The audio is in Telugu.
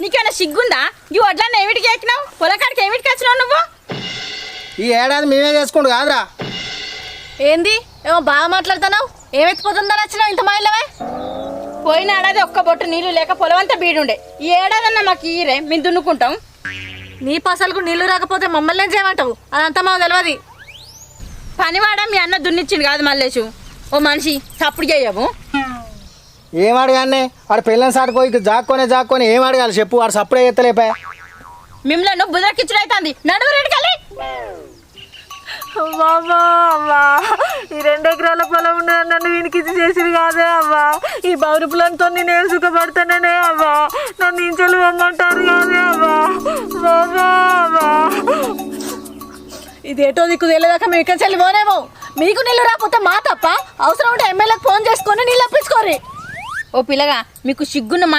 నీకేమైనా సిగ్గుందా? ఈ వడ్లన్న ఏమిటికి ఎక్కినావు? పొలకాడికి ఏమిటికి వచ్చినావు నువ్వు? ఈ ఏడాది మేమే చేసుకుంటు కాదురా. ఏంది ఏమో బాగా మాట్లాడుతున్నావు? ఏమెత్తిపోతుందని వచ్చినావు ఇంత మాయిలవే? పోయిన ఏడాది ఒక్క బొట్టు నీళ్లు లేక పొలం అంతా బీడుండే. ఈ ఏడాదన్నా మాకు ఈరే, మేము దున్నుకుంటాం. నీ పసలకు నీళ్లు రాకపోతే మమ్మల్ని ఏం చేయమంటావు? అదంతా మాకు తెలియదు. పనివాడ మీ అన్న దున్నిచ్చింది కాదు మల్లేషు. ఓ మనిషి సప్పుడు చేయవు. ఏం అడగానే వాడు పిల్లల సాటుకు పోయి జాక్కొని ఏం అడగాలి చెప్పు. వాడు సప్పుడే ఎత్తలేపా. మిమ్మల్ని బుధకిచ్చుడైతుంది. నడువు రెడ్డికెళ్ళి. అవ్వా ఈ 2 ఎకరాల పొలం ఉన్నది నన్ను వీనికిచ్చి చేసిరు కాదే అవ్వా. ఈ బౌరు పొలంతో నేను సుఖపడతానే అవ్వా. నన్ను ఇంచెలు ఇవ్వమంటారు కాదే అవ్వా. అవ్వా ఇది ఏటో దిక్కు తెలియదాకా మేము ఇక్కడ చెల్లి పోనేమో. మీకు నీళ్ళు రాకపోతే మా తప్ప. అవసరం ఉంటే ఎమ్మెల్యేకి ఫోన్ చేసుకొని నీళ్ళు అప్పించుకోరి. ఓ పిల్లగా మీకు సిగ్గున్న